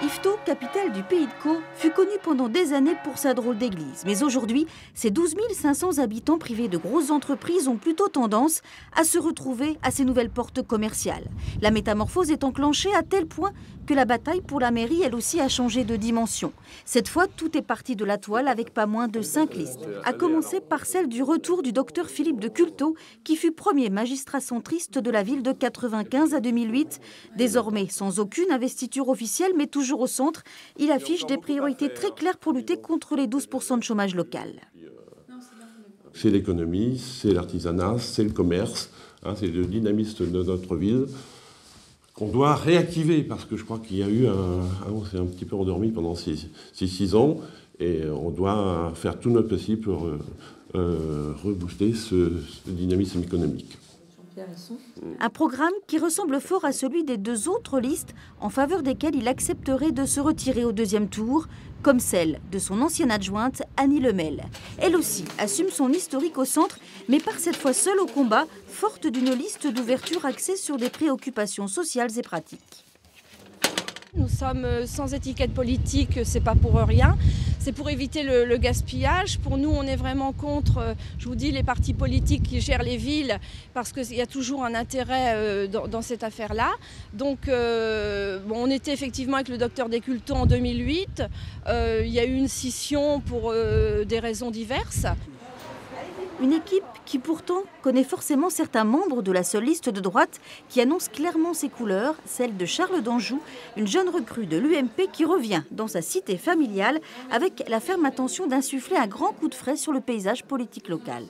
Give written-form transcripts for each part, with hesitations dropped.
Yvetot, capitale du Pays de Caux, fut connue pendant des années pour sa drôle d'église. Mais aujourd'hui, ses 12 500 habitants privés de grosses entreprises ont plutôt tendance à se retrouver à ces nouvelles portes commerciales. La métamorphose est enclenchée à tel point que la bataille pour la mairie, elle aussi, a changé de dimension. Cette fois, tout est parti de la toile avec pas moins de 5 listes. À commencer par celle du retour du docteur Philippe de Cultot, qui fut premier magistrat centriste de la ville de 1995 à 2008. Désormais, sans aucune investiture officielle, mais toujours au centre, il affiche des priorités très claires pour lutter contre les 12% de chômage local. C'est l'économie, c'est l'artisanat, c'est le commerce, c'est le dynamisme de notre ville qu'on doit réactiver parce que je crois qu'il y a eu on s'est un petit peu endormi pendant 6 ans et on doit faire tout notre possible pour rebooster ce dynamisme économique. Un programme qui ressemble fort à celui des 2 autres listes en faveur desquelles il accepterait de se retirer au 2e tour, comme celle de son ancienne adjointe Annie Lemel. Elle aussi assume son historique au centre, mais part cette fois seule au combat, forte d'une liste d'ouverture axée sur des préoccupations sociales et pratiques. Nous sommes sans étiquette politique, c'est pas pour rien. C'est pour éviter le gaspillage. Pour nous, on est vraiment contre, je vous dis, les partis politiques qui gèrent les villes, parce qu'il y a toujours un intérêt dans cette affaire-là. Donc, on était effectivement avec le docteur Descultot en 2008. Il y a eu une scission pour des raisons diverses. Une équipe qui pourtant connaît forcément certains membres de la seule liste de droite qui annonce clairement ses couleurs, celle de Charles d'Anjou, une jeune recrue de l'UMP qui revient dans sa cité familiale avec la ferme intention d'insuffler un grand coup de frais sur le paysage politique local.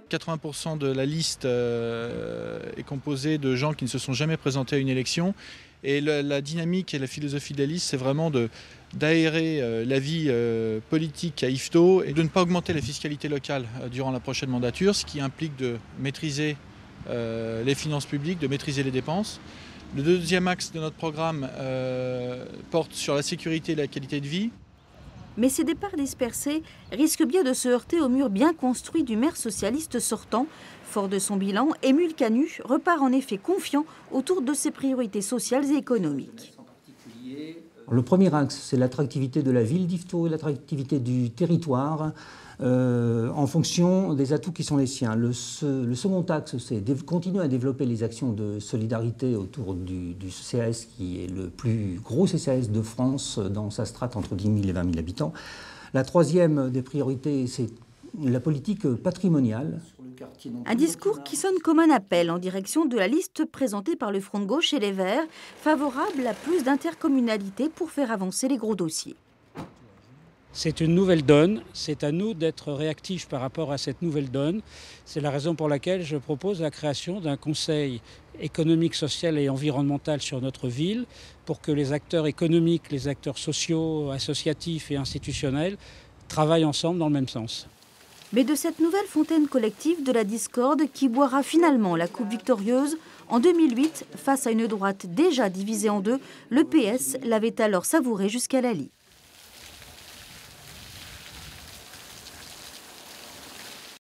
80% de la liste est composée de gens qui ne se sont jamais présentés à une élection. Et la dynamique et la philosophie de la liste, c'est vraiment d'aérer la vie politique à Yvetot et de ne pas augmenter la fiscalité locale durant la prochaine mandature, ce qui implique de maîtriser les finances publiques, de maîtriser les dépenses. Le deuxième axe de notre programme porte sur la sécurité et la qualité de vie. Mais ces départs dispersés risquent bien de se heurter au mur bien construit du maire socialiste sortant. Fort de son bilan, Émile Canu repart en effet confiant autour de ses priorités sociales et économiques. Le premier axe, c'est l'attractivité de la ville d'Yvetot et l'attractivité du territoire en fonction des atouts qui sont les siens. Le second axe, c'est continuer à développer les actions de solidarité autour du CCAS, qui est le plus gros CCAS de France dans sa strate entre 10 000 et 20 000 habitants. La troisième des priorités, c'est la politique patrimoniale. Un discours qui sonne comme un appel en direction de la liste présentée par le Front de gauche et les Verts, favorable à plus d'intercommunalité pour faire avancer les gros dossiers. C'est une nouvelle donne, c'est à nous d'être réactifs par rapport à cette nouvelle donne. C'est la raison pour laquelle je propose la création d'un conseil économique, social et environnemental sur notre ville pour que les acteurs économiques, les acteurs sociaux, associatifs et institutionnels travaillent ensemble dans le même sens. Mais de cette nouvelle fontaine collective de la discorde qui boira finalement la coupe victorieuse, en 2008, face à une droite déjà divisée en deux, le PS l'avait alors savouré jusqu'à la lie.